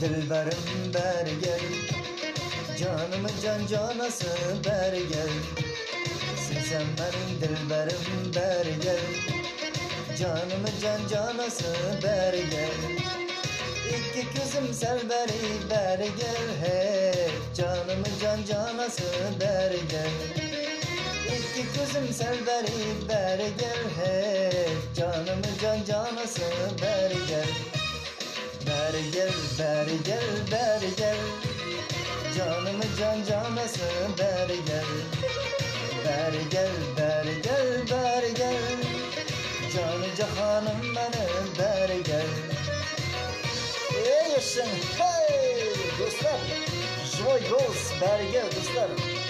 Dilberim beri gel, canımı can canası beri gel. Sen benim dilberim beri gel, canımı can canası beri gel. İki gözüm selberi beri gel, hey canımı can canası beri gel. İki gözüm selberi beri gel, hey canımı can canası beri gel. Beri gel, beri gel, beri gel, canımı can canası beri gel. Beri gel, beri gel, beri gel, canı cahanım benim beri gel. Ey yaşın, hey dostlar, joy goes, beri gel dostlar.